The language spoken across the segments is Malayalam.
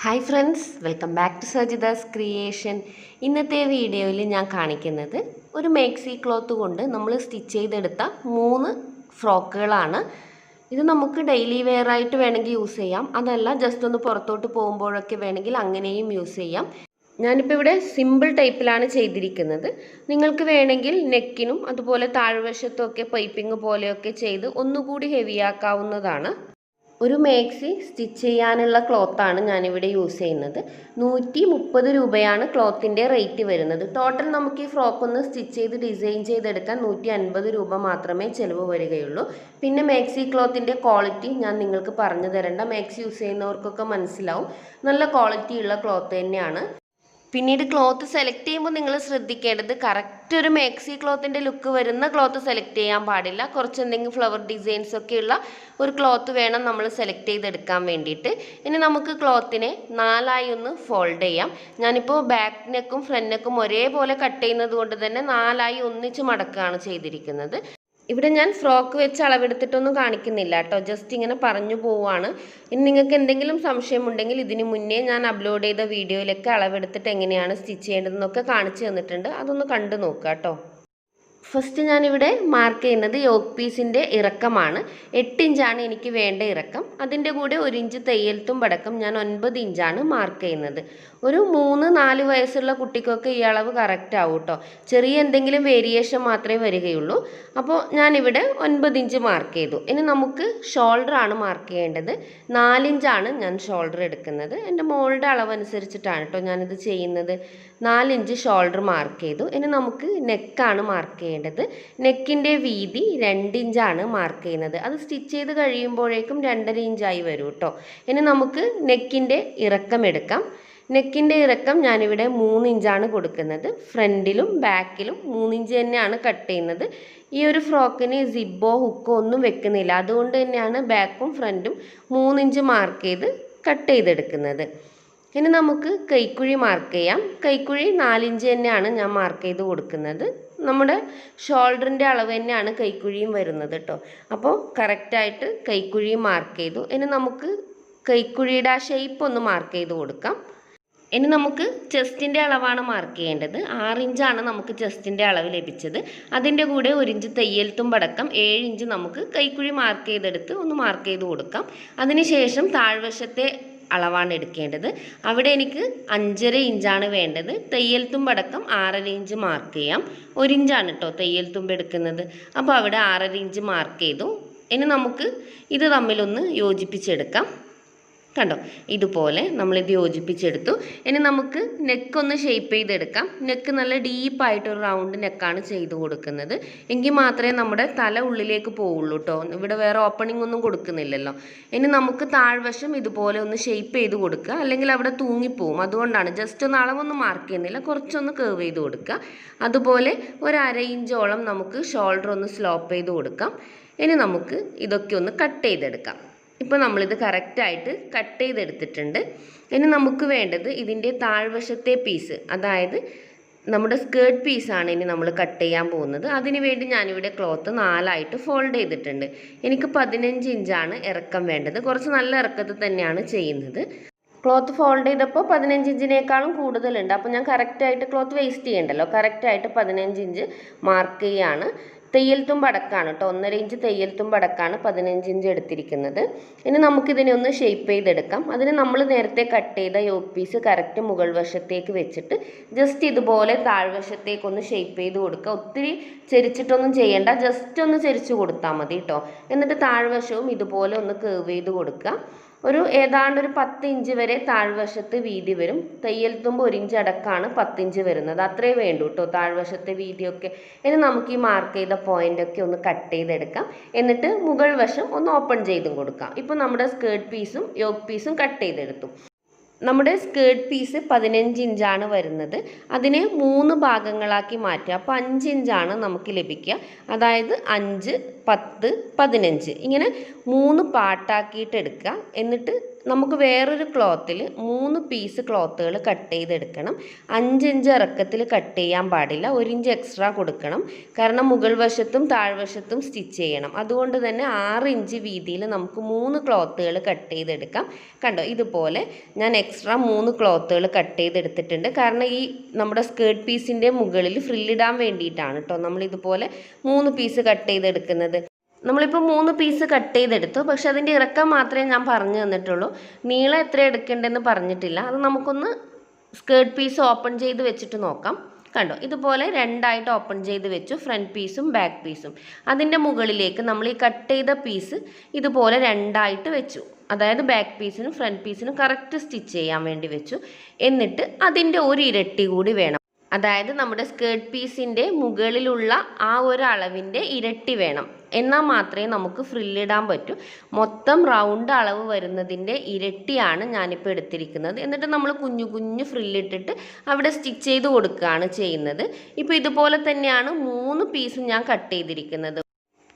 Hi friends, welcome back to Sajitha's creation. ഇന്നത്തെ വീഡിയോയിൽ ഞാൻ കാണിക്കുന്നത് ഒരു മാക്സി ക്ലോത്ത് കൊണ്ട് നമ്മൾ സ്റ്റിച്ച് ചെയ്തെടുത്ത 3 ഫ്രോക്കുകളാണ്. ഇത് നമുക്ക് ഡെയിലി വെയർ ആയിട്ട് വേണമെങ്കിൽ യൂസ് ചെയ്യാം, അതല്ല ജസ്റ്റ് ഒന്ന് പുറത്തോട്ട് പോകുമ്പോഴൊക്കെ വേണമെങ്കിൽ അങ്ങനെയും യൂസ് ചെയ്യാം. ഞാനിപ്പോൾ ഇവിടെ സിമ്പിൾ ടൈപ്പിലാണ് ചെയ്തിരിക്കുന്നത്. നിങ്ങൾക്ക് വേണമെങ്കിൽ നെക്കിനും അതുപോലെ താഴ്വശത്തുമൊക്കെ പൈപ്പിംഗ് പോലെയൊക്കെ ചെയ്ത് ഒന്നുകൂടി ഹെവിയാക്കാവുന്നതാണ്. ഒരു മാക്സി സ്റ്റിച്ച് ചെയ്യാനുള്ള ക്ലോത്താണ് ഞാനിവിടെ യൂസ് ചെയ്യുന്നത്. 130 രൂപയാണ് ക്ലോത്തിൻ്റെ റേറ്റ് വരുന്നത്. ടോട്ടൽ നമുക്ക് ഈ ഫ്രോക്ക് ഒന്ന് സ്റ്റിച്ച് ചെയ്ത് ഡിസൈൻ ചെയ്തെടുക്കാൻ 150 രൂപ മാത്രമേ ചിലവ് വരികയുള്ളൂ. പിന്നെ മാക്സി ക്ലോത്തിൻ്റെ ക്വാളിറ്റി ഞാൻ നിങ്ങൾക്ക് പറഞ്ഞു തരേണ്ട, മാക്സി യൂസ് ചെയ്യുന്നവർക്കൊക്കെ മനസ്സിലാവും. നല്ല ക്വാളിറ്റിയുള്ള ക്ലോത്ത് തന്നെയാണ്. പിന്നീട് ക്ലോത്ത് സെലക്ട് ചെയ്യുമ്പോൾ നിങ്ങൾ ശ്രദ്ധിക്കേണ്ടത് കറക്റ്റ് ഒരു മാക്സി ക്ലോത്തിൻ്റെ ലുക്ക് വരുന്ന ക്ലോത്ത് സെലക്ട് ചെയ്യാൻ പാടില്ല. കുറച്ച് എന്തെങ്കിലും ഫ്ലവർ ഡിസൈൻസ് ഒക്കെയുള്ള ഒരു ക്ലോത്ത് വേണം നമ്മൾ സെലക്ട് ചെയ്തെടുക്കാൻ വേണ്ടിയിട്ട്. ഇനി നമുക്ക് ക്ലോത്തിനെ 4ആയി ഒന്ന് ഫോൾഡ് ചെയ്യാം. ഞാനിപ്പോൾ ബാക്ക് നെക്കും ഫ്രണ്ട് നെക്കും ഒരേപോലെ കട്ട് ചെയ്യുന്നത് കൊണ്ട് തന്നെ 4ആയി ഒന്നിച്ച് മടക്കുകയാണ് ചെയ്തിരിക്കുന്നത്. ഇവിടെ ഞാൻ ഫ്രോക്ക് വെച്ച് അളവെടുത്തിട്ടൊന്നും കാണിക്കുന്നില്ല കേട്ടോ, ജസ്റ്റ് ഇങ്ങനെ പറഞ്ഞു പോവുകയാണ്. ഇനി നിങ്ങൾക്ക് എന്തെങ്കിലും സംശയമുണ്ടെങ്കിൽ ഇതിന് മുന്നേ ഞാൻ അപ്ലോഡ് ചെയ്ത വീഡിയോയിലൊക്കെ അളവെടുത്തിട്ട് എങ്ങനെയാണ് സ്റ്റിച്ച് ചെയ്യേണ്ടതെന്നൊക്കെ കാണിച്ചു തന്നിട്ടുണ്ട്, അതൊന്ന് കണ്ടു നോക്കുക കേട്ടോ. ഫസ്റ്റ് ഞാനിവിടെ മാർക്ക് ചെയ്യുന്നത് യോക്ക് പീസിൻ്റെ ഇറക്കമാണ്. 8 ഇഞ്ചാണ് എനിക്ക് വേണ്ട ഇറക്കം. അതിൻ്റെ കൂടെ 1 ഇഞ്ച് തയ്യൽ തുമ്പടക്കം ഞാൻ 9 ഇഞ്ചാണ് മാർക്ക് ചെയ്യുന്നത്. ഒരു 3-4 വയസ്സുള്ള കുട്ടിക്കൊക്കെ ഈ അളവ് കറക്റ്റ് ആവും കേട്ടോ. ചെറിയ എന്തെങ്കിലും വേരിയേഷൻ മാത്രമേ വരികയുള്ളൂ. അപ്പോൾ ഞാനിവിടെ 9 ഇഞ്ച് മാർക്ക് ചെയ്തു. ഇനി നമുക്ക് ഷോൾഡറാണ് മാർക്ക് ചെയ്യേണ്ടത്. 4 ഇഞ്ചാണ് ഞാൻ ഷോൾഡർ എടുക്കുന്നത്. എൻ്റെ മോളുടെ അളവ് അനുസരിച്ചിട്ടാണ് കേട്ടോ ഞാനിത് ചെയ്യുന്നത്. 4 ഇഞ്ച് ഷോൾഡർ മാർക്ക് ചെയ്തു. ഇനി നമുക്ക് നെക്കാണ് മാർക്ക് ചെയ്യേണ്ടത്. നെക്കിൻ്റെ വീതി 2 ഇഞ്ചാണ് മാർക്ക് ചെയ്യുന്നത്. അത് സ്റ്റിച്ച് ചെയ്ത് കഴിയുമ്പോഴേക്കും 2.5 ഇഞ്ചായി വരും കേട്ടോ. ഇനി നമുക്ക് നെക്കിൻ്റെ ഇറക്കം എടുക്കാം. നെക്കിൻ്റെ ഇറക്കം ഞാനിവിടെ 3 ഇഞ്ചാണ് കൊടുക്കുന്നത്. ഫ്രണ്ടിലും ബാക്കിലും 3 ഇഞ്ച് തന്നെയാണ് കട്ട് ചെയ്യുന്നത്. ഈ ഒരു ഫ്രോക്കിന് സിബോ ഹുക്കോ ഒന്നും വെക്കുന്നില്ല, അതുകൊണ്ട് തന്നെയാണ് ബാക്കും ഫ്രണ്ടും 3 ഇഞ്ച് മാർക്ക് ചെയ്ത് കട്ട് ചെയ്തെടുക്കുന്നത്. ഇനി നമുക്ക് കൈക്കുഴി മാർക്ക് ചെയ്യാം. കൈക്കുഴി 4 ഇഞ്ച് തന്നെയാണ് ഞാൻ മാർക്ക് ചെയ്ത് കൊടുക്കുന്നത്. നമ്മുടെ ഷോൾഡറിൻ്റെ അളവ് തന്നെയാണ് കൈക്കുഴിയും വരുന്നത് കേട്ടോ. അപ്പോൾ കറക്റ്റായിട്ട് കൈക്കുഴിയും മാർക്ക് ചെയ്തു. ഇനി നമുക്ക് കൈക്കുഴിയുടെ ആ ഷേപ്പ് ഒന്ന് മാർക്ക് ചെയ്ത് കൊടുക്കാം. ഇനി നമുക്ക് ചെസ്റ്റിൻ്റെ അളവാണ് മാർക്ക് ചെയ്യേണ്ടത്. 6 ഇഞ്ചാണ് നമുക്ക് ചെസ്റ്റിൻ്റെ അളവ് ലഭിച്ചത്. അതിൻ്റെ കൂടെ 1 ഇഞ്ച് തയ്യൽ തുമ്പടക്കം 7 ഇഞ്ച് നമുക്ക് കൈക്കുഴി മാർക്ക് ചെയ്തെടുത്ത് ഒന്ന് മാർക്ക് ചെയ്ത് കൊടുക്കാം. അതിനുശേഷം താഴ്വശത്തെ അളവാണ് എടുക്കേണ്ടത്. അവിടെ എനിക്ക് 5.5 ഇഞ്ചാണ് വേണ്ടത്. തയ്യൽ തുമ്പടക്കം 6.5 ഇഞ്ച് മാർക്ക് ചെയ്യാം. 1 ഇഞ്ചാണ് കേട്ടോ തയ്യൽ തുമ്പ് എടുക്കുന്നത്. അപ്പോൾ അവിടെ 6.5 ഇഞ്ച് മാർക്ക് ചെയ്തു. ഇനി നമുക്ക് ഇത് തമ്മിലൊന്ന് യോജിപ്പിച്ചെടുക്കാം. കണ്ടോ, ഇതുപോലെ നമ്മളിത് യോജിപ്പിച്ചെടുത്തു. ഇനി നമുക്ക് നെക്കൊന്ന് ഷേപ്പ് ചെയ്തെടുക്കാം. നെക്ക് നല്ല ഡീപ്പായിട്ടൊരു റൗണ്ട് നെക്കാണ് ചെയ്ത് കൊടുക്കുന്നത്. എങ്കിൽ മാത്രമേ നമ്മുടെ തല ഉള്ളിലേക്ക് പോവുള്ളൂ കേട്ടോ. ഇവിടെ വേറെ ഓപ്പണിംഗ് ഒന്നും കൊടുക്കുന്നില്ലല്ലോ. ഇനി നമുക്ക് താഴ്വശം ഇതുപോലെ ഒന്ന് ഷേപ്പ് ചെയ്ത് കൊടുക്കുക, അല്ലെങ്കിൽ അവിടെ തൂങ്ങിപ്പോവും. അതുകൊണ്ടാണ് ജസ്റ്റ് ഒന്ന് അളവൊന്നും മാർക്ക് ചെയ്യുന്നില്ല, കുറച്ചൊന്ന് കർവ് ചെയ്ത് കൊടുക്കുക. അതുപോലെ 1/2 ഇഞ്ചോളം നമുക്ക് ഷോൾഡർ ഒന്ന് സ്ലോപ്പ് ചെയ്ത് കൊടുക്കാം. ഇനി നമുക്ക് ഇതൊക്കെ ഒന്ന് കട്ട് ചെയ്തെടുക്കാം. ഇപ്പോൾ നമ്മളിത് കറക്റ്റായിട്ട് കട്ട് ചെയ്തെടുത്തിട്ടുണ്ട്. ഇനി നമുക്ക് വേണ്ടത് ഇതിൻ്റെ താഴ്വശത്തെ പീസ്, അതായത് നമ്മുടെ സ്കേർട്ട് പീസാണ് ഇനി നമ്മൾ കട്ട് ചെയ്യാൻ പോകുന്നത്. അതിന് വേണ്ടി ഞാനിവിടെ ക്ലോത്ത് 4ആയിട്ട് ഫോൾഡ് ചെയ്തിട്ടുണ്ട്. എനിക്ക് 15 ഇഞ്ചാണ് ഇറക്കം വേണ്ടത്. കുറച്ച് നല്ല ഇറക്കത്തിൽ തന്നെയാണ് ചെയ്യുന്നത്. ക്ലോത്ത് ഫോൾഡ് ചെയ്തപ്പോൾ 15 ഇഞ്ചിനേക്കാളും കൂടുതലുണ്ട്. അപ്പോൾ ഞാൻ കറക്റ്റായിട്ട് ക്ലോത്ത് വേസ്റ്റ് ചെയ്യണ്ടല്ലോ, കറക്റ്റായിട്ട് 15 ഇഞ്ച് മാർക്ക് ചെയ്യാണ്. തയ്യൽ തുമ്പടക്കാണ് കേട്ടോ, 1.5 ഇഞ്ച് തയ്യൽ തുമ്പടക്കാണ് 15 ഇഞ്ച് എടുത്തിരിക്കുന്നത്. ഇനി നമുക്കിതിനെ ഒന്ന് ഷേപ്പ് ചെയ്തെടുക്കാം. അതിന് നമ്മൾ നേരത്തെ കട്ട് ചെയ്ത യോക്ക് പീസ് കറക്റ്റ് മുകൾ വശത്തേക്ക് വെച്ചിട്ട് ജസ്റ്റ് ഇതുപോലെ താഴ്വശത്തേക്കൊന്ന് ഷേപ്പ് ചെയ്ത് കൊടുക്കുക. ഒത്തിരി ചെരിച്ചിട്ടൊന്നും ചെയ്യേണ്ട, ജസ്റ്റ് ഒന്ന് ചെരിച്ച് കൊടുത്താൽ മതി കേട്ടോ. എന്നിട്ട് താഴ്വശവും ഇതുപോലെ ഒന്ന് കർവ് ചെയ്ത് കൊടുക്കുക. ഏതാണ്ട് ഒരു 10 ഇഞ്ച് വരെ താഴ്വശത്ത് വീതി വരും. തയ്യൽ തുമ്പ് 1 ഇഞ്ച് അടക്കമാണ് 10 ഇഞ്ച് വരുന്നത്. അത്രേ വേണ്ടൂ കേട്ടോ താഴ്വശത്തെ വീതിയൊക്കെ. ഇനി നമുക്ക് ഈ മാർക്ക് ചെയ്ത പോയിൻ്റൊക്കെ ഒന്ന് കട്ട് ചെയ്തെടുക്കാം. എന്നിട്ട് മുകൾ വശം ഒന്ന് ഓപ്പൺ ചെയ്തും കൊടുക്കാം. ഇപ്പോൾ നമ്മുടെ സ്കേർട്ട് പീസും യോക്ക് പീസും കട്ട് ചെയ്തെടുത്തു. നമ്മുടെ സ്കേർട്ട് പീസ് 15 ഇഞ്ചാണ് വരുന്നത്. അതിനെ 3 ഭാഗങ്ങളാക്കി മാറ്റുക. അപ്പോൾ 5 ഇഞ്ചാണ് നമുക്ക് ലഭിക്കുക. അതായത് 5, 10, 15 ഇങ്ങനെ 3 പാർട്ടാക്കിയിട്ട് എടുക്കുക. എന്നിട്ട് നമുക്ക് വേറൊരു ക്ലോത്തിൽ 3 പീസ് ക്ലോത്തുകൾ കട്ട് ചെയ്തെടുക്കണം. 5 ഇഞ്ച് ഇറക്കത്തിൽ കട്ട് ചെയ്യാൻ പാടില്ല, 1 ഇഞ്ച് എക്സ്ട്രാ കൊടുക്കണം. കാരണം മുകൾ വശത്തും താഴ്വശത്തും സ്റ്റിച്ച് ചെയ്യണം. അതുകൊണ്ട് തന്നെ 6 ഇഞ്ച് വീതിയിൽ നമുക്ക് 3 ക്ലോത്തുകൾ കട്ട് ചെയ്തെടുക്കാം. കണ്ടോ, ഇതുപോലെ ഞാൻ എക്സ്ട്രാ 3 ക്ലോത്തുകൾ കട്ട് ചെയ്തെടുത്തിട്ടുണ്ട്. കാരണം ഈ നമ്മുടെ സ്കേർട്ട് പീസിൻ്റെ മുകളിൽ ഫ്രില്ലിടാൻ വേണ്ടിയിട്ടാണ് കേട്ടോ നമ്മളിതുപോലെ 3 പീസ് കട്ട് ചെയ്തെടുക്കുന്നത്. നമ്മളിപ്പോൾ 3 പീസ് കട്ട് ചെയ്തെടുത്തു, പക്ഷെ അതിൻ്റെ ഇറക്കം മാത്രമേ ഞാൻ പറഞ്ഞു തന്നിട്ടുള്ളൂ. നീളം എത്ര എടുക്കേണ്ടതെന്ന് പറഞ്ഞിട്ടില്ല. അത് നമുക്കൊന്ന് സ്കേർട്ട് പീസ് ഓപ്പൺ ചെയ്ത് വെച്ചിട്ട് നോക്കാം. കണ്ടോ, ഇതുപോലെ രണ്ടായിട്ട് ഓപ്പൺ ചെയ്ത് വെച്ചു, ഫ്രണ്ട് പീസും ബാക്ക് പീസും. അതിൻ്റെ മുകളിലേക്ക് നമ്മൾ ഈ കട്ട് ചെയ്ത പീസ് ഇതുപോലെ രണ്ടായിട്ട് വെച്ചു. അതായത് ബാക്ക് പീസിനും ഫ്രണ്ട് പീസിനും കറക്റ്റ് സ്റ്റിച്ച് ചെയ്യാൻ വേണ്ടി വെച്ചു. എന്നിട്ട് അതിൻ്റെ ഒരു ഇരട്ടി കൂടി വേണം. അതായത് നമ്മുടെ സ്കേർട്ട് പീസിൻ്റെ മുകളിലുള്ള ആ ഒരു അളവിൻ്റെ ഇരട്ടി വേണം. എന്നാൽ മാത്രമേ നമുക്ക് ഫ്രില്ലിടാൻ പറ്റൂ. മൊത്തം റൗണ്ട് അളവ് വരുന്നതിൻ്റെ ഇരട്ടിയാണ് ഞാനിപ്പോൾ എടുത്തിരിക്കുന്നത്. എന്നിട്ട് നമ്മൾ കുഞ്ഞു കുഞ്ഞു ഫ്രില്ലിട്ടിട്ട് അവിടെ സ്റ്റിച്ച് ചെയ്ത് കൊടുക്കുകയാണ് ചെയ്യുന്നത്. ഇപ്പോൾ ഇതുപോലെ തന്നെയാണ് 3 പീസും ഞാൻ കട്ട് ചെയ്തിരിക്കുന്നത്.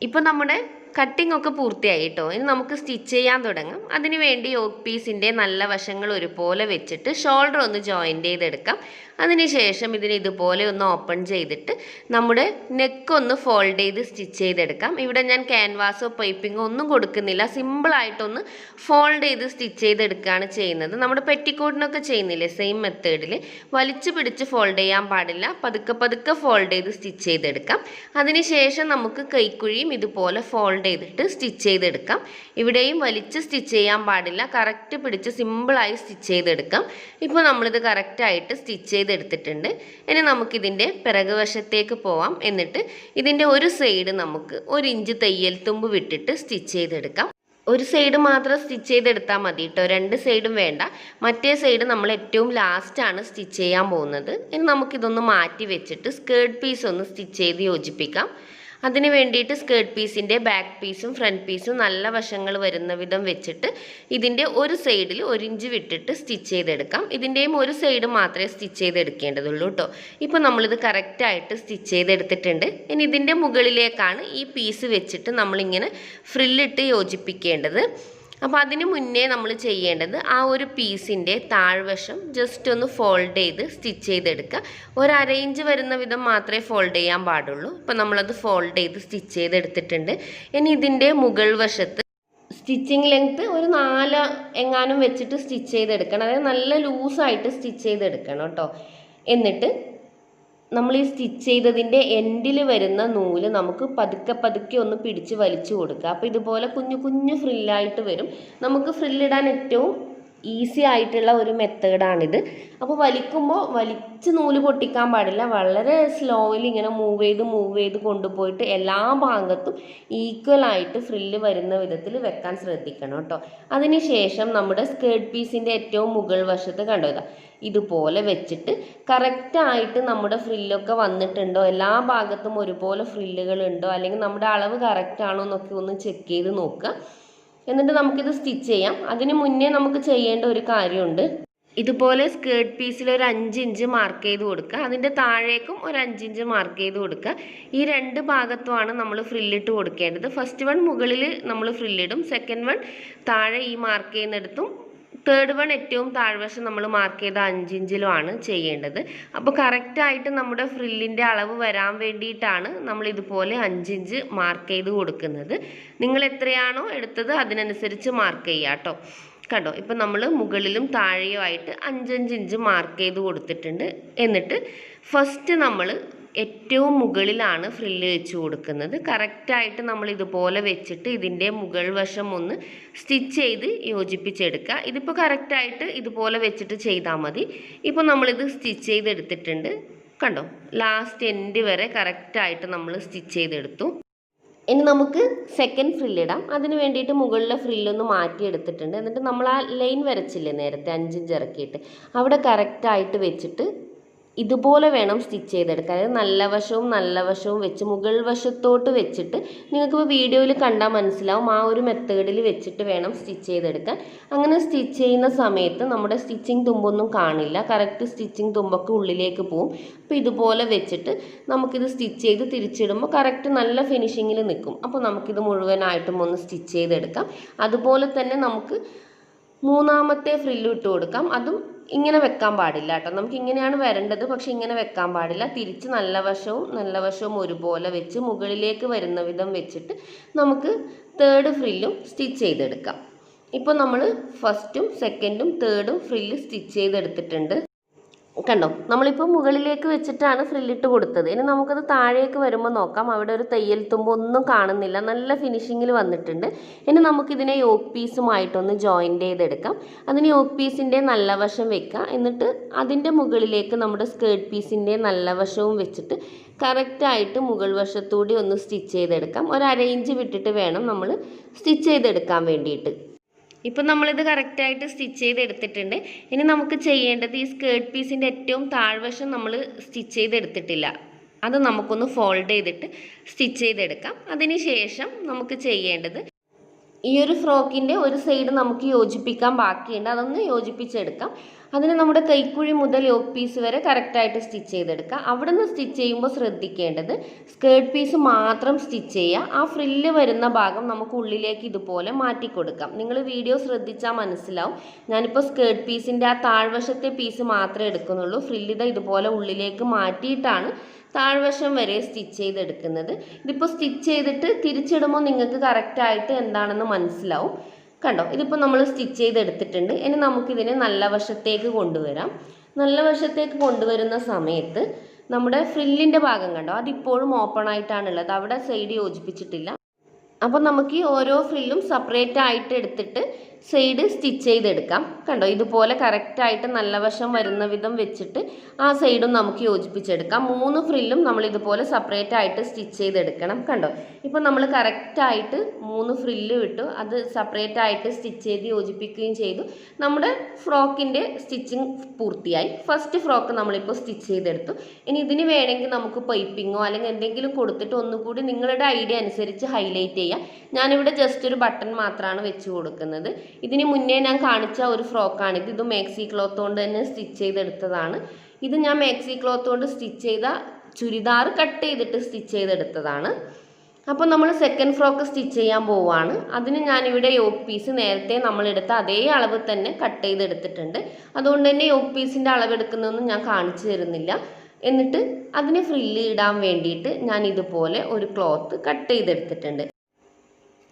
ഇപ്പോൾ നമ്മുടെ കട്ടിംഗ് ഒക്കെ പൂർത്തിയായി കേട്ടോ. ഇനി നമുക്ക് സ്റ്റിച്ച് ചെയ്യാൻ തുടങ്ങാം. അതിന് വേണ്ടി യോക്ക് പീസിൻ്റെ നല്ല വശങ്ങൾ ഒരുപോലെ വെച്ചിട്ട് ഷോൾഡർ ഒന്ന് ജോയിൻ്റ് ചെയ്തെടുക്കാം. അതിനുശേഷം ഇതിന് ഇതുപോലെ ഒന്ന് ഓപ്പൺ ചെയ്തിട്ട് നമ്മുടെ നെക്ക് ഒന്ന് ഫോൾഡ് ചെയ്ത് സ്റ്റിച്ച് ചെയ്തെടുക്കാം. ഇവിടെ ഞാൻ ക്യാൻവാസോ പൈപ്പിങ്ങോ ഒന്നും കൊടുക്കുന്നില്ല, സിമ്പിളായിട്ടൊന്ന് ഫോൾഡ് ചെയ്ത് സ്റ്റിച്ച് ചെയ്തെടുക്കുകയാണ് ചെയ്യുന്നത്. നമ്മുടെ പെറ്റിക്കോട്ടിനൊക്കെ ചെയ്യുന്നില്ലേ സെയിം മെത്തേഡിൽ വലിച്ചു പിടിച്ച് ഫോൾഡ് ചെയ്യാൻ പാടില്ല, പതുക്കെ പതുക്കെ ഫോൾഡ് ചെയ്ത് സ്റ്റിച്ച് ചെയ്തെടുക്കാം. അതിനുശേഷം നമുക്ക് കൈക്കുഴിയും ഇതുപോലെ ഫോൾഡ് ചെയ്തിട്ട് സ്റ്റിച്ച് ചെയ്തെടുക്കാം. ഇവിടെയും വലിച്ച് സ്റ്റിച്ച് ചെയ്യാൻ പാടില്ല, കറക്റ്റ് പിടിച്ച് സിമ്പിളായി സ്റ്റിച്ച് ചെയ്തെടുക്കാം. ഇപ്പോൾ നമ്മളിത് കറക്റ്റായിട്ട് സ്റ്റിച്ച് ചെയ്തെടുത്തിട്ടുണ്ട്. ഇനി നമുക്കിതിൻ്റെ പിറകുവശത്തേക്ക് പോവാം. എന്നിട്ട് ഇതിൻ്റെ ഒരു സൈഡ് നമുക്ക് 1 ഇഞ്ച് തയ്യൽ തുമ്പ് വിട്ടിട്ട് സ്റ്റിച്ച് ചെയ്തെടുക്കാം. ഒരു സൈഡ് മാത്രം സ്റ്റിച്ച് ചെയ്തെടുത്താൽ മതി കേട്ടോ, 2 സൈഡും വേണ്ട. മറ്റേ സൈഡ് നമ്മൾ ഏറ്റവും ലാസ്റ്റാണ് സ്റ്റിച്ച് ചെയ്യാൻ പോകുന്നത്. ഇനി നമുക്കിതൊന്ന് മാറ്റി വെച്ചിട്ട് സ്കേർട്ട് പീസ് ഒന്ന് സ്റ്റിച്ച് ചെയ്ത് യോജിപ്പിക്കാം. അതിന് വേണ്ടിയിട്ട് സ്കേർട്ട് പീസിൻ്റെ ബാക്ക് പീസും ഫ്രണ്ട് പീസും നല്ല വശങ്ങൾ വരുന്ന വിധം വെച്ചിട്ട് ഇതിൻ്റെ ഒരു സൈഡിൽ 1 ഇഞ്ച് വിട്ടിട്ട് സ്റ്റിച്ച് ചെയ്തെടുക്കാം. ഇതിൻ്റെയും ഒരു സൈഡ് മാത്രമേ സ്റ്റിച്ച് ചെയ്തെടുക്കേണ്ടതുള്ളൂ കേട്ടോ. ഇപ്പോൾ നമ്മളിത് കറക്റ്റായിട്ട് സ്റ്റിച്ച് ചെയ്തെടുത്തിട്ടുണ്ട്. ഇനി ഇതിൻ്റെ മുകളിലേക്കാണ് ഈ പീസ് വെച്ചിട്ട് നമ്മളിങ്ങനെ ഫ്രില്ലിട്ട് യോജിപ്പിക്കേണ്ടത്. അപ്പോൾ അതിന് മുന്നേ നമ്മൾ ചെയ്യേണ്ടത് ആ ഒരു പീസിൻ്റെ താഴ്വശം ജസ്റ്റ് ഒന്ന് ഫോൾഡ് ചെയ്ത് സ്റ്റിച്ച് ചെയ്തെടുക്കുക. 1/2 ഇഞ്ച് വരുന്ന വിധം മാത്രമേ ഫോൾഡ് ചെയ്യാൻ പാടുള്ളൂ. ഇപ്പോൾ നമ്മളത് ഫോൾഡ് ചെയ്ത് സ്റ്റിച്ച് ചെയ്തെടുത്തിട്ടുണ്ട്. ഇനി ഇതിൻ്റെ മുകൾ വശത്ത് സ്റ്റിച്ചിങ് ലെങ്ത്ത് ഒരു 4 എങ്ങാനും വെച്ചിട്ട് സ്റ്റിച്ച് ചെയ്തെടുക്കണം. അതായത് നല്ല ലൂസായിട്ട് സ്റ്റിച്ച് ചെയ്തെടുക്കണം കേട്ടോ. എന്നിട്ട് നമ്മൾ ഈ സ്റ്റിച്ച് ചെയ്തതിൻ്റെ എൻഡിൽ വരുന്ന നൂല് നമുക്ക് പതുക്കെ പതുക്കെ ഒന്ന് പിടിച്ച് വലിച്ചു കൊടുക്കുക. അപ്പോൾ ഇതുപോലെ കുഞ്ഞു കുഞ്ഞു ഫ്രില്ലായിട്ട് വരും. നമുക്ക് ഫ്രില്ലിടാൻ ഏറ്റവും ഈസി ആയിട്ടുള്ള ഒരു മെത്തേഡാണിത്. അപ്പോൾ വലിക്കുമ്പോൾ വലിച്ച് നൂല് പൊട്ടിക്കാൻ പാടില്ല, വളരെ സ്ലോയിലി ഇങ്ങനെ മൂവ് ചെയ്ത് കൊണ്ടുപോയിട്ട് എല്ലാ ഭാഗത്തും ഈക്വലായിട്ട് ഫ്രില്ല് വരുന്ന വിധത്തിൽ വെക്കാൻ ശ്രദ്ധിക്കണം കേട്ടോ. അതിനുശേഷം നമ്മുടെ സ്കേർട്ട് പീസിൻ്റെ ഏറ്റവും മുകൾ വശത്ത് കണ്ടോ, ഇതുപോലെ വെച്ചിട്ട് കറക്റ്റായിട്ട് നമ്മുടെ ഫ്രില്ലൊക്കെ വന്നിട്ടുണ്ടോ, എല്ലാ ഭാഗത്തും ഒരുപോലെ ഫ്രില്ലുകളുണ്ടോ, അല്ലെങ്കിൽ നമ്മുടെ അളവ് കറക്റ്റാണോ എന്നൊക്കെ ഒന്ന് ചെക്ക് ചെയ്ത് നോക്കുക. എന്നിട്ട് നമുക്കിത് സ്റ്റിച്ച് ചെയ്യാം. അതിന് മുന്നേ നമുക്ക് ചെയ്യേണ്ട ഒരു കാര്യമുണ്ട്. ഇതുപോലെ സ്കേർട്ട് പീസിൽ ഒരു 5 ഇഞ്ച് മാർക്ക് ചെയ്ത് കൊടുക്കുക. അതിൻ്റെ താഴേക്കും ഒരു 5 ഇഞ്ച് മാർക്ക് ചെയ്ത് കൊടുക്കുക. ഈ 2 ഭാഗത്തുമാണ് നമ്മൾ ഫ്രില്ലിട്ട് കൊടുക്കേണ്ടത്. ഫസ്റ്റ് വൺ മുകളിൽ നമ്മൾ ഫ്രില്ലിടും, സെക്കൻഡ് വൺ താഴെ ഈ മാർക്ക് ചെയ്യുന്നിടത്തും, തേർഡ് വൺ ഏറ്റവും താഴ്വശം നമ്മൾ മാർക്ക് ചെയ്ത 5 ഇഞ്ചിലുമാണ് ചെയ്യേണ്ടത്. അപ്പോൾ കറക്റ്റായിട്ട് നമ്മുടെ ഫ്രില്ലിൻ്റെ അളവ് വരാൻ വേണ്ടിയിട്ടാണ് നമ്മൾ ഇതുപോലെ 5 ഇഞ്ച് മാർക്ക് ചെയ്ത് കൊടുക്കുന്നത്. നിങ്ങൾ എത്രയാണോ എടുത്തത് അതിനനുസരിച്ച് മാർക്ക് ചെയ്യുക കേട്ടോ. കണ്ടോ, ഇപ്പം നമ്മൾ മുകളിലും താഴെയുമായിട്ട് 5-5 ഇഞ്ച് മാർക്ക് ചെയ്ത് കൊടുത്തിട്ടുണ്ട്. എന്നിട്ട് ഫസ്റ്റ് നമ്മൾ ഏറ്റവും മുകളിലാണ് ഫ്രില്ല് വെച്ച് കൊടുക്കുന്നത്. കറക്റ്റായിട്ട് നമ്മൾ ഇതുപോലെ വെച്ചിട്ട് ഇതിൻ്റെ മുകൾ വശം ഒന്ന് സ്റ്റിച്ച് ചെയ്ത് യോജിപ്പിച്ചെടുക്കുക. ഇതിപ്പോൾ കറക്റ്റായിട്ട് ഇതുപോലെ വെച്ചിട്ട് ചെയ്താൽ മതി. ഇപ്പോൾ നമ്മളിത് സ്റ്റിച്ച് ചെയ്തെടുത്തിട്ടുണ്ട്. കണ്ടോ, ലാസ്റ്റ് എൻഡ് വരെ കറക്റ്റായിട്ട് നമ്മൾ സ്റ്റിച്ച് ചെയ്തെടുത്തു. ഇനി നമുക്ക് സെക്കൻഡ് ഫ്രില്ലിടാം. അതിന് വേണ്ടിയിട്ട് മുകളിലെ ഫ്രില്ലൊന്ന് മാറ്റിയെടുത്തിട്ടുണ്ട്. എന്നിട്ട് നമ്മൾ ആ ലൈൻ വരച്ചില്ലേ നേരത്തെ 5 ഇഞ്ച് ഇറക്കിയിട്ട്, അവിടെ കറക്റ്റായിട്ട് വെച്ചിട്ട് ഇതുപോലെ വേണം സ്റ്റിച്ച് ചെയ്തെടുക്കാൻ. അതായത് നല്ല വശവും വെച്ച് മുകൾ വശത്തോട്ട് വെച്ചിട്ട്, നിങ്ങൾക്കിപ്പോൾ വീഡിയോയിൽ കണ്ടാൽ മനസ്സിലാവും, ആ ഒരു മെത്തേഡിൽ വെച്ചിട്ട് വേണം സ്റ്റിച്ച് ചെയ്തെടുക്കാൻ. അങ്ങനെ സ്റ്റിച്ച് ചെയ്യുന്ന സമയത്ത് നമ്മുടെ സ്റ്റിച്ചിങ് തുമ്പൊന്നും കാണില്ല, കറക്റ്റ് സ്റ്റിച്ചിങ് തുമ്പൊക്കെ ഉള്ളിലേക്ക് പോവും. അപ്പോൾ ഇതുപോലെ വെച്ചിട്ട് നമുക്കിത് സ്റ്റിച്ച് ചെയ്ത് തിരിച്ചിടുമ്പോൾ കറക്റ്റ് നല്ല ഫിനിഷിങ്ങിൽ നിൽക്കും. അപ്പോൾ നമുക്കിത് മുഴുവനായിട്ടും ഒന്ന് സ്റ്റിച്ച് ചെയ്തെടുക്കാം. അതുപോലെ തന്നെ നമുക്ക് മൂന്നാമത്തെ ഫ്രില്ല് ഇട്ട് കൊടുക്കാം. അതും ഇങ്ങനെ വെക്കാൻ പാടില്ല കേട്ടോ. നമുക്ക് ഇങ്ങനെയാണ് വരേണ്ടത്, പക്ഷെ ഇങ്ങനെ വെക്കാൻ പാടില്ല. തിരിച്ച് നല്ല വശവും ഒരുപോലെ വെച്ച് മുകളിലേക്ക് വരുന്ന വിധം വെച്ചിട്ട് നമുക്ക് തേർഡ് ഫ്രില്ലും സ്റ്റിച്ച് ചെയ്തെടുക്കാം. ഇപ്പോൾ നമ്മൾ ഫസ്റ്റും സെക്കൻഡും തേർഡും ഫ്രില്ല് സ്റ്റിച്ച് ചെയ്തെടുത്തിട്ടുണ്ട്. കണ്ടോ, നമ്മളിപ്പോൾ മുകളിലേക്ക് വെച്ചിട്ടാണ് ഫ്രില്ലിട്ട് കൊടുത്തത്. ഇനി നമുക്കത് താഴേക്ക് വരുമ്പോൾ നോക്കാം. അവിടെ ഒരു തയ്യൽ തുമ്പ് ഒന്നും കാണുന്നില്ല, നല്ല ഫിനിഷിങ്ങിൽ വന്നിട്ടുണ്ട്. ഇനി നമുക്കിതിനെ യോക്ക് പീസുമായിട്ടൊന്ന് ജോയിൻ്റ് ചെയ്തെടുക്കാം. അതിന് യോക്ക് പീസിൻ്റെ നല്ല വശം വെക്കുക. എന്നിട്ട് അതിൻ്റെ മുകളിലേക്ക് നമ്മുടെ സ്കേർട്ട് പീസിൻ്റെ നല്ല വശവും വെച്ചിട്ട് കറക്റ്റായിട്ട് മുകൾ വശത്തൂടി ഒന്ന് സ്റ്റിച്ച് ചെയ്തെടുക്കാം. ഒരു 1/2 ഇഞ്ച് വിട്ടിട്ട് വേണം നമ്മൾ സ്റ്റിച്ച് ചെയ്തെടുക്കാൻ വേണ്ടിയിട്ട്. ഇപ്പം നമ്മളിത് കറക്റ്റായിട്ട് സ്റ്റിച്ച് ചെയ്തെടുത്തിട്ടുണ്ട്. ഇനി നമുക്ക് ചെയ്യേണ്ടത് ഈ സ്കേർട്ട് പീസിൻ്റെ ഏറ്റവും താഴ്വശം നമ്മൾ സ്റ്റിച്ച് ചെയ്തെടുത്തിട്ടില്ല, അത് നമുക്കൊന്ന് ഫോൾഡ് ചെയ്തിട്ട് സ്റ്റിച്ച് ചെയ്തെടുക്കാം. അതിന് ശേഷം നമുക്ക് ചെയ്യേണ്ടത് ഈ ഒരു ഫ്രോക്കിൻ്റെ ഒരു സൈഡ് നമുക്ക് യോജിപ്പിക്കാൻ ബാക്കിയുണ്ട്, അതൊന്ന് യോജിപ്പിച്ചെടുക്കാം. അതിന് നമ്മുടെ കൈക്കുഴി മുതൽ യോക്ക് പീസ് വരെ കറക്റ്റായിട്ട് സ്റ്റിച്ച് ചെയ്തെടുക്കാം. അവിടെ നിന്ന് സ്റ്റിച്ച് ചെയ്യുമ്പോൾ ശ്രദ്ധിക്കേണ്ടത് സ്കേർട്ട് പീസ് മാത്രം സ്റ്റിച്ച് ചെയ്യുക. ആ ഫ്രില്ല് വരുന്ന ഭാഗം നമുക്ക് ഉള്ളിലേക്ക് ഇതുപോലെ മാറ്റി കൊടുക്കാം. നിങ്ങൾ വീഡിയോ ശ്രദ്ധിച്ചാൽ മനസ്സിലാവും. ഞാനിപ്പോൾ സ്കേർട്ട് പീസിൻ്റെ ആ താഴ്വശത്തെ പീസ് മാത്രമേ എടുക്കുന്നുള്ളൂ. ഫ്രില്ലിത ഇതുപോലെ ഉള്ളിലേക്ക് മാറ്റിയിട്ടാണ് താഴ്വശം വരെ സ്റ്റിച്ച് ചെയ്തെടുക്കുന്നത്. ഇതിപ്പോൾ സ്റ്റിച്ച് ചെയ്തിട്ട് തിരിച്ചിടുമ്പോൾ നിങ്ങൾക്ക് കറക്റ്റായിട്ട് എന്താണെന്ന് മനസ്സിലാവും. കണ്ടോ, ഇതിപ്പോൾ നമ്മൾ സ്റ്റിച്ച് ചെയ്തെടുത്തിട്ടുണ്ട്. ഇനി നമുക്കിതിനെ നല്ല വശത്തേക്ക് കൊണ്ടുവരാം. നല്ല വശത്തേക്ക് കൊണ്ടുവരുന്ന സമയത്ത് നമ്മുടെ ഫ്രില്ലിൻ്റെ ഭാഗം കണ്ടോ, അതിപ്പോഴും ഓപ്പൺ ആയിട്ടാണുള്ളത്, അവിടെ സൈഡ് യോജിപ്പിച്ചിട്ടില്ല. അപ്പോൾ നമുക്ക് ഈ ഓരോ ഫ്രില്ലും സെപ്പറേറ്റ് ആയിട്ട് എടുത്തിട്ട് സൈഡ് സ്റ്റിച്ച് ചെയ്തെടുക്കാം. കണ്ടോ, ഇതുപോലെ കറക്റ്റായിട്ട് നല്ല വശം വരുന്ന വിധം വെച്ചിട്ട് ആ സൈഡും നമുക്ക് യോജിപ്പിച്ചെടുക്കാം. 3 ഫ്രില്ലും നമ്മൾ ഇതുപോലെ സെപ്പറേറ്റ് ആയിട്ട് സ്റ്റിച്ച് ചെയ്തെടുക്കണം. കണ്ടോ, ഇപ്പോൾ നമ്മൾ കറക്റ്റായിട്ട് 3 ഫ്രില്ല് വിട്ടു, അത് സെപ്പറേറ്റ് ആയിട്ട് സ്റ്റിച്ച് ചെയ്ത് യോജിപ്പിക്കുകയും ചെയ്തു. നമ്മുടെ ഫ്രോക്കിൻ്റെ സ്റ്റിച്ചിങ് പൂർത്തിയായി. ഫസ്റ്റ് ഫ്രോക്ക് നമ്മളിപ്പോൾ സ്റ്റിച്ച് ചെയ്തെടുത്തു. ഇനി ഇതിന് വേണമെങ്കിൽ നമുക്ക് പൈപ്പിങ്ങോ അല്ലെങ്കിൽ എന്തെങ്കിലും കൊടുത്തിട്ട് ഒന്നുകൂടി നിങ്ങളുടെ ഐഡിയ അനുസരിച്ച് ഹൈലൈറ്റ് ചെയ്യാം. ഞാനിവിടെ ജസ്റ്റ് ഒരു ബട്ടൺ മാത്രമാണ് വെച്ച് കൊടുക്കുന്നത്. ഇതിന് മുന്നേ ഞാൻ കാണിച്ച ഒരു ഫ്രോക്കാണിത്. ഇത് മാക്സി ക്ലോത്ത് കൊണ്ട് തന്നെ സ്റ്റിച്ച് ചെയ്തെടുത്തതാണ്. ഇത് ഞാൻ മാക്സി ക്ലോത്ത് കൊണ്ട് സ്റ്റിച്ച് ചെയ്ത ചുരിദാർ കട്ട് ചെയ്തിട്ട് സ്റ്റിച്ച് ചെയ്തെടുത്തതാണ്. അപ്പോൾ നമ്മൾ സെക്കൻഡ് ഫ്രോക്ക് സ്റ്റിച്ച് ചെയ്യാൻ പോവുകയാണ്. അതിന് ഞാനിവിടെ യോക്ക് പീസ് നേരത്തെ നമ്മളെടുത്ത അതേ അളവ് തന്നെ കട്ട് ചെയ്തെടുത്തിട്ടുണ്ട്. അതുകൊണ്ട് തന്നെ യോക്ക് പീസിൻ്റെ അളവെടുക്കുന്നതൊന്നും ഞാൻ കാണിച്ചു തരുന്നില്ല. എന്നിട്ട് അതിന് ഫ്രില്ല് ഇടാൻ വേണ്ടിയിട്ട് ഞാൻ ഇതുപോലെ ഒരു ക്ലോത്ത് കട്ട് ചെയ്തെടുത്തിട്ടുണ്ട്.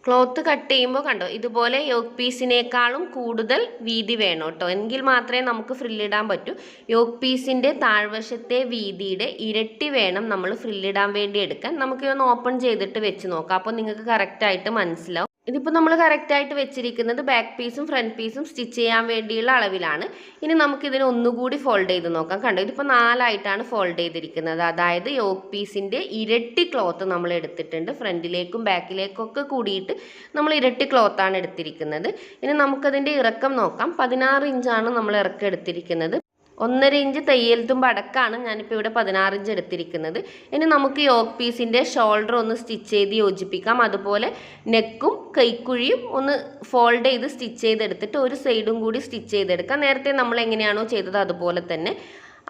ക്ലോത്ത് കട്ട് ചെയ്യുമ്പോൾ കണ്ടോ, ഇതുപോലെ യോക്ക് പീസിനേക്കാളും കൂടുതൽ വീതി വേണം കേട്ടോ, എങ്കിൽ മാത്രമേ നമുക്ക് ഫ്രില്ലിടാൻ പറ്റൂ. യോക്ക് പീസിൻ്റെ താഴ്വശത്തെ വീതിയുടെ ഇരട്ടി വേണം നമ്മൾ ഫ്രില്ലിടാൻ വേണ്ടി എടുക്കാൻ. നമുക്കിതൊന്ന് ഓപ്പൺ ചെയ്തിട്ട് വെച്ച് നോക്കാം, അപ്പോൾ നിങ്ങൾക്ക് കറക്റ്റായിട്ട് മനസ്സിലാവും. ഇതിപ്പോൾ നമ്മൾ കറക്റ്റായിട്ട് വെച്ചിരിക്കുന്നത് ബാക്ക് പീസും ഫ്രണ്ട് പീസും സ്റ്റിച്ച് ചെയ്യാൻ വേണ്ടിയുള്ള അളവിലാണ്. ഇനി നമുക്കിതിനെ ഒന്നുകൂടി ഫോൾഡ് ചെയ്ത് നോക്കാം. കണ്ടോ, ഇതിപ്പോൾ 4 ആയിട്ടാണ് ഫോൾഡ് ചെയ്തിരിക്കുന്നത്. അതായത് യോക്ക് പീസിൻ്റെ ഇരട്ടി ക്ലോത്ത് നമ്മൾ എടുത്തിട്ടുണ്ട്. ഫ്രണ്ടിലേക്കും ബാക്കിലേക്കും ഒക്കെ കൂടിയിട്ട് നമ്മൾ ഇരട്ടി ക്ലോത്താണ് എടുത്തിരിക്കുന്നത്. ഇനി നമുക്കതിൻ്റെ ഇറക്കം നോക്കാം. 16 ഇഞ്ചാണ് നമ്മൾ ഇറക്കം എടുത്തിരിക്കുന്നത്. 1.5 ഇഞ്ച് തയ്യൽ തുമ്പ് അടക്കമാണ് ഞാനിപ്പോൾ ഇവിടെ 16 ഇഞ്ച് എടുത്തിരിക്കുന്നത്. ഇനി നമുക്ക് യോക്ക് പീസിൻ്റെ ഷോൾഡർ ഒന്ന് സ്റ്റിച്ച് ചെയ്ത് യോജിപ്പിക്കാം. അതുപോലെ നെക്കും കൈക്കുഴിയും ഒന്ന് ഫോൾഡ് ചെയ്ത് സ്റ്റിച്ച് ചെയ്തെടുത്തിട്ട് ഒരു സൈഡും കൂടി സ്റ്റിച്ച് ചെയ്തെടുക്കാം. നേരത്തെ നമ്മൾ എങ്ങനെയാണോ ചെയ്തത് അതുപോലെ തന്നെ.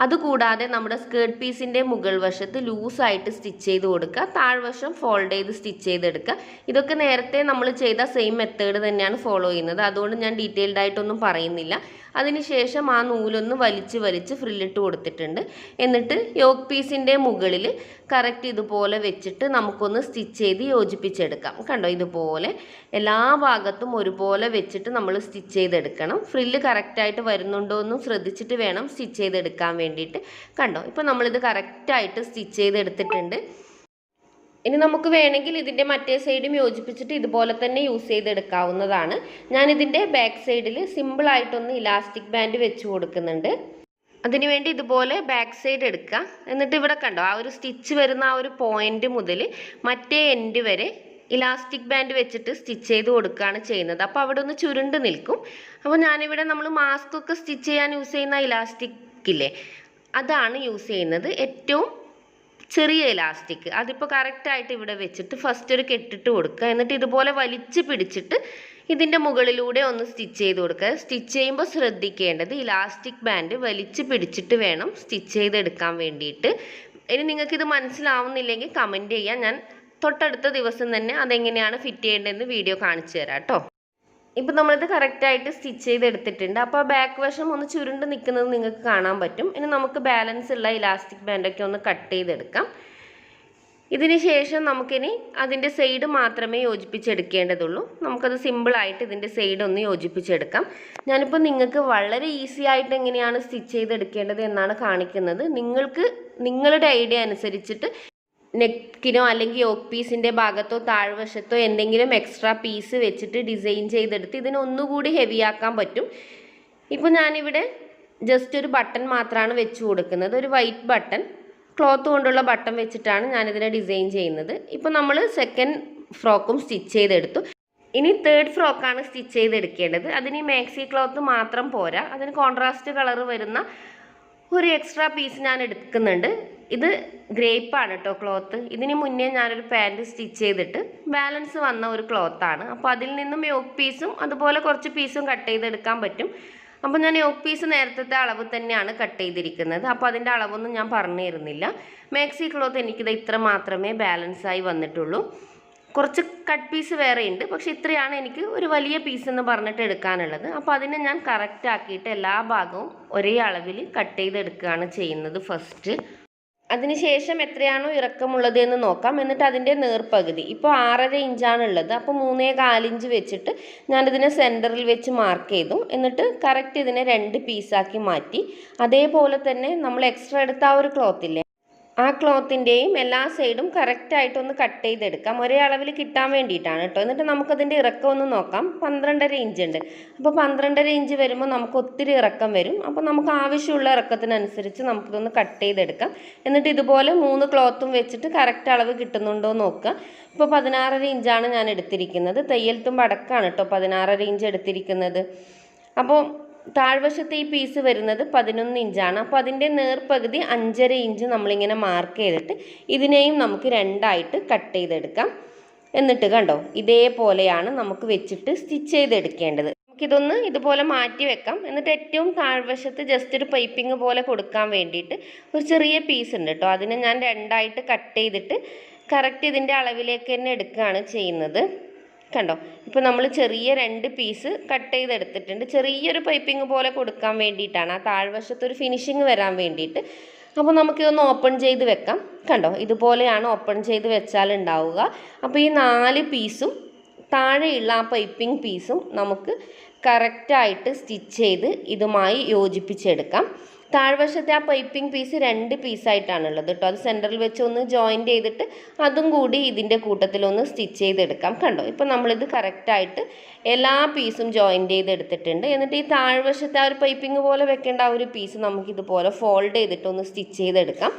അതുകൂടാതെ നമ്മുടെ സ്കേർട്ട് പീസിൻ്റെ മുകൾ വശത്ത് ലൂസായിട്ട് സ്റ്റിച്ച് ചെയ്ത് കൊടുക്കുക, താഴ്വശം ഫോൾഡ് ചെയ്ത് സ്റ്റിച്ച് ചെയ്തെടുക്കുക. ഇതൊക്കെ നേരത്തെ നമ്മൾ ചെയ്ത സെയിം മെത്തേഡ് തന്നെയാണ് ഫോളോ ചെയ്യുന്നത്. അതുകൊണ്ട് ഞാൻ ഡീറ്റെയിൽഡ് ആയിട്ടൊന്നും പറയുന്നില്ല. അതിനുശേഷം ആ നൂലൊന്ന് വലിച്ച് ഫ്രില്ലിട്ട് കൊടുത്തിട്ടുണ്ട്. എന്നിട്ട് യോക്ക് പീസിൻ്റെ മുകളിൽ കറക്റ്റ് ഇതുപോലെ വെച്ചിട്ട് നമുക്കൊന്ന് സ്റ്റിച്ച് ചെയ്ത് യോജിപ്പിച്ചെടുക്കാം. കണ്ടോ, ഇതുപോലെ എല്ലാ ഭാഗത്തും ഒരുപോലെ വെച്ചിട്ട് നമ്മൾ സ്റ്റിച്ച് ചെയ്തെടുക്കണം. ഫ്രില്ല് കറക്റ്റായിട്ട് വരുന്നുണ്ടോ എന്നും ശ്രദ്ധിച്ചിട്ട് വേണം സ്റ്റിച്ച് ചെയ്തെടുക്കാൻ വേണ്ടിയിട്ട്. കണ്ടോ, ഇപ്പോൾ നമ്മളിത് കറക്റ്റായിട്ട് സ്റ്റിച്ച് ചെയ്തെടുത്തിട്ടുണ്ട്. ഇനി നമുക്ക് വേണമെങ്കിൽ ഇതിൻ്റെ മറ്റേ സൈഡും യോജിപ്പിച്ചിട്ട് ഇതുപോലെ തന്നെ യൂസ് ചെയ്തെടുക്കാവുന്നതാണ്. ഞാനിതിൻ്റെ ബാക്ക് സൈഡിൽ സിമ്പിളായിട്ടൊന്ന് ഇലാസ്റ്റിക് ബാൻഡ് വെച്ച് കൊടുക്കുന്നുണ്ട്. അതിനുവേണ്ടി ഇതുപോലെ ബാക്ക് സൈഡ് എടുക്കുക. എന്നിട്ട് ഇവിടെ കണ്ടോ, ആ ഒരു സ്റ്റിച്ച് വരുന്ന ആ ഒരു പോയിന്റ് മുതൽ മറ്റേ എൻഡ് വരെ ഇലാസ്റ്റിക് ബാൻഡ് വെച്ചിട്ട് സ്റ്റിച്ച് ചെയ്ത് കൊടുക്കുകയാണ് ചെയ്യുന്നത്. അപ്പോൾ അവിടെ ഒന്ന് ചുരുണ്ട് നിൽക്കും. അപ്പോൾ ഞാനിവിടെ നമ്മൾ മാസ്ക് ഒക്കെ സ്റ്റിച്ച് ചെയ്യാൻ യൂസ് ചെയ്യുന്ന ഇലാസ്റ്റിക് ഇല്ലേ, അതാണ് യൂസ് ചെയ്യുന്നത്. ഏറ്റവും ചെറിയ ഇലാസ്റ്റിക് അതിപ്പോൾ കറക്റ്റായിട്ട് ഇവിടെ വെച്ചിട്ട് ഫസ്റ്റ് ഒരു കെട്ടിട്ട് കൊടുക്കുക. എന്നിട്ട് ഇതുപോലെ വലിച്ച് പിടിച്ചിട്ട് ഇതിൻ്റെ മുകളിലൂടെ ഒന്ന് സ്റ്റിച്ച് ചെയ്ത് കൊടുക്കുക. സ്റ്റിച്ച് ചെയ്യുമ്പോൾ ശ്രദ്ധിക്കേണ്ടത് ഇലാസ്റ്റിക് ബാൻഡ് വലിച്ച് പിടിച്ചിട്ട് വേണം സ്റ്റിച്ച് ചെയ്തെടുക്കാൻ വേണ്ടിയിട്ട്. ഇനി നിങ്ങൾക്കിത് മനസ്സിലാവുന്നില്ലെങ്കിൽ കമൻറ്റ് ചെയ്യാം. ഞാൻ തൊട്ടടുത്ത ദിവസം തന്നെ അതെങ്ങനെയാണ് ഫിറ്റ് ചെയ്യേണ്ടതെന്ന് വീഡിയോ കാണിച്ചു തരാം കേട്ടോ. ഇപ്പോൾ നമ്മളിത് കറക്റ്റായിട്ട് സ്റ്റിച്ച് ചെയ്തെടുത്തിട്ടുണ്ട്. അപ്പോൾ ബാക്ക് വശം ഒന്ന് ചുരുണ്ട് നിൽക്കുന്നത് നിങ്ങൾക്ക് കാണാൻ പറ്റും. ഇനി നമുക്ക് ബാലൻസ് ഉള്ള ഇലാസ്റ്റിക് ബാൻഡൊക്കെ ഒന്ന് കട്ട് ചെയ്തെടുക്കാം. ഇതിന് ശേഷം നമുക്കിനി അതിൻ്റെ സൈഡ് മാത്രമേ യോജിപ്പിച്ചെടുക്കേണ്ടതുള്ളൂ. നമുക്കത് സിമ്പിളായിട്ട് ഇതിൻ്റെ സൈഡ് ഒന്ന് യോജിപ്പിച്ചെടുക്കാം. ഞാനിപ്പോൾ നിങ്ങൾക്ക് വളരെ ഈസി ആയിട്ട് എങ്ങനെയാണ് സ്റ്റിച്ച് ചെയ്തെടുക്കേണ്ടത് എന്നാണ് കാണിക്കുന്നത്. നിങ്ങൾക്ക് നിങ്ങളുടെ ഐഡിയ അനുസരിച്ചിട്ട് നെക്കിനോ അല്ലെങ്കിൽ യോക്ക് പീസിൻ്റെ ഭാഗത്തോ താഴ്വശത്തോ എന്തെങ്കിലും എക്സ്ട്രാ പീസ് വെച്ചിട്ട് ഡിസൈൻ ചെയ്തെടുത്ത് ഇതിനൊന്നുകൂടി ഹെവി ആക്കാൻ പറ്റും. ഇപ്പോൾ ഞാനിവിടെ ജസ്റ്റ് ഒരു ബട്ടൺ മാത്രമാണ് വെച്ച് കൊടുക്കുന്നത്. ഒരു വൈറ്റ് ബട്ടൺ, ക്ലോത്ത് കൊണ്ടുള്ള ബട്ടൺ വെച്ചിട്ടാണ് ഞാനിതിനെ ഡിസൈൻ ചെയ്യുന്നത്. ഇപ്പോൾ നമ്മൾ സെക്കൻഡ് ഫ്രോക്കും സ്റ്റിച്ച് ചെയ്തെടുത്തു. ഇനി തേർഡ് ഫ്രോക്കാണ് സ്റ്റിച്ച് ചെയ്തെടുക്കേണ്ടത്. അതിന് മാക്സി ക്ലോത്ത് മാത്രം പോരാ, അതിന് കോൺട്രാസ്റ്റ് കളർ വരുന്ന ഒരു എക്സ്ട്രാ പീസ് ഞാൻ എടുക്കുന്നുണ്ട്. ഇത് ഗ്രേപ്പാണ് കേട്ടോ ക്ലോത്ത്. ഇതിന് മുന്നേ ഞാനൊരു പാൻറ് സ്റ്റിച്ച് ചെയ്തിട്ട് ബാലൻസ് വന്ന ഒരു ക്ലോത്താണ്. അപ്പോൾ അതിൽ നിന്നും യോക്ക് പീസും അതുപോലെ കുറച്ച് പീസും കട്ട് ചെയ്തെടുക്കാൻ പറ്റും. അപ്പോൾ ഞാൻ യോക്ക് പീസ് നേരത്തെ അളവ് തന്നെയാണ് കട്ട് ചെയ്തിരിക്കുന്നത്. അപ്പോൾ അതിൻ്റെ അളവൊന്നും ഞാൻ പറഞ്ഞു തരുന്നില്ല. മാക്സി ക്ലോത്ത് എനിക്കിത് ഇത്ര മാത്രമേ ബാലൻസായി വന്നിട്ടുള്ളൂ. കുറച്ച് കട്ട് പീസ് വേറെ ഉണ്ട്, പക്ഷെ ഇത്രയാണ് എനിക്ക് ഒരു വലിയ പീസ് എന്ന് പറഞ്ഞിട്ട് എടുക്കാനുള്ളത്. അപ്പോൾ അതിനെ ഞാൻ കറക്റ്റ് ആക്കിയിട്ട് എല്ലാ ഭാഗവും ഒരേ അളവിൽ കട്ട് ചെയ്തെടുക്കുകയാണ് ചെയ്യുന്നത് ഫസ്റ്റ്. അതിനുശേഷം എത്രയാണോ ഇറക്കമുള്ളത് എന്ന് നോക്കാം. എന്നിട്ട് അതിൻ്റെ നേർപകുതി ഇപ്പോൾ 6.5 ഇഞ്ചാണ് ഉള്ളത്. അപ്പോൾ 3.25 ഇഞ്ച് വെച്ചിട്ട് ഞാനിതിനെ സെൻറ്ററിൽ വെച്ച് മാർക്ക് ചെയ്തു. എന്നിട്ട് കറക്റ്റ് ഇതിനെ 2 പീസാക്കി മാറ്റി. അതേപോലെ തന്നെ നമ്മൾ എക്സ്ട്രാ എടുത്ത ആ ഒരു ക്ലോത്തില്ലേ, ആ ക്ലോത്തിൻ്റെയും എല്ലാ സൈഡും കറക്റ്റായിട്ടൊന്ന് കട്ട് ചെയ്തെടുക്കാം. ഒരേ അളവിൽ കിട്ടാൻ വേണ്ടിയിട്ടാണ് കേട്ടോ. എന്നിട്ട് നമുക്കതിൻ്റെ ഇറക്കം ഒന്ന് നോക്കാം. 12.5 ഇഞ്ച് ഉണ്ട്. അപ്പോൾ 12.5 ഇഞ്ച് വരുമ്പോൾ നമുക്ക് ഒത്തിരി ഇറക്കം വരും. അപ്പോൾ നമുക്ക് ആവശ്യമുള്ള ഇറക്കത്തിനനുസരിച്ച് നമുക്കിതൊന്ന് കട്ട് ചെയ്തെടുക്കാം. എന്നിട്ട് ഇതുപോലെ 3 ക്ലോത്തും വെച്ചിട്ട് കറക്റ്റ് അളവ് കിട്ടുന്നുണ്ടോ നോക്കുക. ഇപ്പോൾ 16.5 ഇഞ്ചാണ് ഞാൻ എടുത്തിരിക്കുന്നത്. തയ്യൽ തുമ്പ് അടക്കമാണ് കേട്ടോ 16.5 ഇഞ്ച് എടുത്തിരിക്കുന്നത്. അപ്പോൾ താഴ്വശത്തെ ഈ പീസ് വരുന്നത് 11 ഇഞ്ചാണ്. അപ്പോൾ അതിൻ്റെ നേർപകുതി 5.5 ഇഞ്ച് നമ്മളിങ്ങനെ മാർക്ക് ചെയ്തിട്ട് ഇതിനെയും നമുക്ക് 2ആയിട്ട് കട്ട് ചെയ്തെടുക്കാം. എന്നിട്ട് കണ്ടോ, ഇതേപോലെയാണ് നമുക്ക് വെച്ചിട്ട് സ്റ്റിച്ച് ചെയ്തെടുക്കേണ്ടത്. നമുക്കിതൊന്ന് ഇതുപോലെ മാറ്റി വെക്കാം. എന്നിട്ട് ഏറ്റവും താഴ്വശത്ത് ജസ്റ്റ് ഒരു പൈപ്പിംഗ് പോലെ കൊടുക്കാൻ വേണ്ടിയിട്ട് ഒരു ചെറിയ പീസ് ഉണ്ട് കേട്ടോ. അതിനെ ഞാൻ 2ആയിട്ട് കട്ട് ചെയ്തിട്ട് കറക്റ്റ് ഇതിൻ്റെ അളവിലേക്ക് തന്നെ എടുക്കുകയാണ് ചെയ്യുന്നത്. കണ്ടോ, ഇപ്പോൾ നമ്മൾ ചെറിയ 2 പീസ് കട്ട് ചെയ്തെടുത്തിട്ടുണ്ട്. ചെറിയൊരു പൈപ്പിംഗ് പോലെ കൊടുക്കാൻ വേണ്ടിയിട്ടാണ്, ആ താഴ്വശത്തൊരു ഫിനിഷിങ് വരാൻ വേണ്ടിയിട്ട്. അപ്പോൾ നമുക്കിതൊന്ന് ഓപ്പൺ ചെയ്ത് വെക്കാം. കണ്ടോ, ഇതുപോലെയാണ് ഓപ്പൺ ചെയ്ത് വെച്ചാൽ ഉണ്ടാവുക. അപ്പോൾ ഈ 4 പീസും താഴെയുള്ള ആ പൈപ്പിംഗ് പീസും നമുക്ക് കറക്റ്റായിട്ട് സ്റ്റിച്ച് ചെയ്ത് ഇതുമായി യോജിപ്പിച്ചെടുക്കാം. താഴ്വശത്തെ ആ പൈപ്പിംഗ് പീസ് 2 പീസായിട്ടാണുള്ളത് കേട്ടോ. അത് സെൻറ്ററിൽ വെച്ച് ഒന്ന് ജോയിൻ്റ് ചെയ്തിട്ട് അതും കൂടി ഇതിൻ്റെ കൂട്ടത്തിലൊന്ന് സ്റ്റിച്ച് ചെയ്തെടുക്കാം. കണ്ടോ, ഇപ്പോൾ നമ്മളിത് കറക്റ്റായിട്ട് എല്ലാ പീസും ജോയിൻ്റ് ചെയ്തെടുത്തിട്ടുണ്ട്. എന്നിട്ട് ഈ താഴ്വശത്തെ ആ ഒരു പൈപ്പിംഗ് പോലെ വെക്കേണ്ട ആ ഒരു പീസ് നമുക്കിതുപോലെ ഫോൾഡ് ചെയ്തിട്ടൊന്ന് സ്റ്റിച്ച് ചെയ്തെടുക്കാം.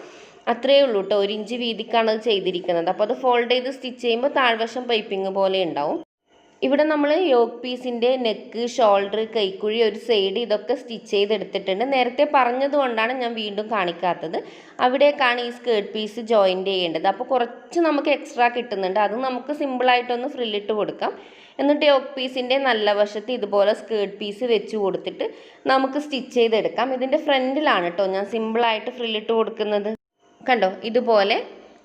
അത്രയേ ഉള്ളൂ കേട്ടോ. 1 ഇഞ്ച് വീതിക്കാണ് അത് ചെയ്തിരിക്കുന്നത്. അപ്പോൾ അത് ഫോൾഡ് ചെയ്ത് സ്റ്റിച്ച് ചെയ്യുമ്പോൾ താഴ്വശം പൈപ്പിംഗ് പോലെ ഉണ്ടാവും. ഇവിടെ നമ്മൾ യോക്ക് പീസിൻ്റെ നെക്ക്, ഷോൾഡർ, കൈക്കുഴി, ഒരു സൈഡ് ഇതൊക്കെ സ്റ്റിച്ച് ചെയ്തെടുത്തിട്ടുണ്ട്. നേരത്തെ പറഞ്ഞതുകൊണ്ടാണ് ഞാൻ വീണ്ടും കാണിക്കാത്തത്. അവിടേക്കാണ് ഈ സ്കേർട്ട് പീസ് ജോയിൻ്റ് ചെയ്യേണ്ടത്. അപ്പോൾ കുറച്ച് നമുക്ക് എക്സ്ട്രാ കിട്ടുന്നുണ്ട്. അത് നമുക്ക് സിമ്പിളായിട്ടൊന്ന് ഫ്രില്ലിട്ട് കൊടുക്കാം. എന്നിട്ട് യോക്ക് പീസിൻ്റെ നല്ല വശത്ത് ഇതുപോലെ സ്കേർട്ട് പീസ് വെച്ച് കൊടുത്തിട്ട് നമുക്ക് സ്റ്റിച്ച് ചെയ്തെടുക്കാം. ഇതിൻ്റെ ഫ്രണ്ടിലാണ് കേട്ടോ ഞാൻ സിമ്പിളായിട്ട് ഫ്രില്ലിട്ട് കൊടുക്കുന്നത്. കണ്ടോ, ഇതുപോലെ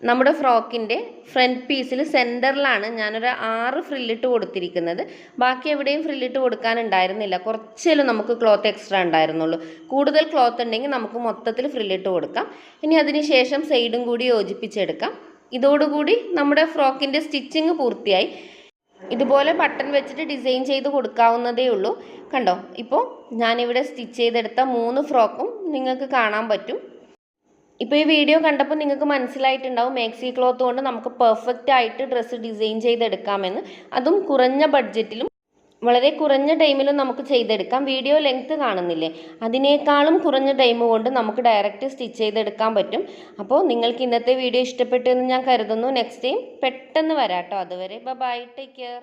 നമ്മുടെ ഫ്രോക്കിൻ്റെ ഫ്രണ്ട് പീസിൽ സെൻറ്ററിലാണ് ഞാനൊരു 6 ഫ്രില്ലിട്ട് കൊടുത്തിരിക്കുന്നത്. ബാക്കി എവിടെയും ഫ്രില്ലിട്ട് കൊടുക്കാനുണ്ടായിരുന്നില്ല. കുറച്ചേലും നമുക്ക് ക്ലോത്ത് എക്സ്ട്രാ ഉണ്ടായിരുന്നുള്ളൂ. കൂടുതൽ ക്ലോത്ത് ഉണ്ടെങ്കിൽ നമുക്ക് മൊത്തത്തിൽ ഫ്രില്ലിട്ട് കൊടുക്കാം. ഇനി അതിന് ശേഷം സൈഡും കൂടി യോജിപ്പിച്ചെടുക്കാം. ഇതോടുകൂടി നമ്മുടെ ഫ്രോക്കിൻ്റെ സ്റ്റിച്ചിങ് പൂർത്തിയായി. ഇതുപോലെ ബട്ടൺ വെച്ചിട്ട് ഡിസൈൻ ചെയ്ത് കൊടുക്കാവുന്നതേ ഉള്ളൂ. കണ്ടോ, ഇപ്പോൾ ഞാനിവിടെ സ്റ്റിച്ച് ചെയ്തെടുത്ത 3 ഫ്രോക്കും നിങ്ങൾക്ക് കാണാൻ പറ്റും. ഇപ്പോൾ ഈ വീഡിയോ കണ്ടപ്പോൾ നിങ്ങൾക്ക് മനസ്സിലായിട്ടുണ്ടാവും മാക്സി ക്ലോത്ത് കൊണ്ട് നമുക്ക് പെർഫെക്റ്റ് ആയിട്ട് ഡ്രസ്സ് ഡിസൈൻ ചെയ്തെടുക്കാമെന്ന്. അതും കുറഞ്ഞ ബഡ്ജറ്റിലും വളരെ കുറഞ്ഞ ടൈമിലും നമുക്ക് ചെയ്തെടുക്കാം. വീഡിയോ ലെങ്ത്ത് കാണുന്നില്ലേ, അതിനേക്കാളും കുറഞ്ഞ ടൈം കൊണ്ട് നമുക്ക് ഡയറക്റ്റ് സ്റ്റിച്ച് ചെയ്തെടുക്കാൻ പറ്റും. അപ്പോൾ നിങ്ങൾക്ക് ഇന്നത്തെ വീഡിയോ ഇഷ്ടപ്പെട്ടു എന്ന് ഞാൻ കരുതുന്നു. നെക്സ്റ്റ് ടൈം പെട്ടെന്ന് വരാം കേട്ടോ. അതുവരെ ബൈ, ടേക്ക് കെയർ.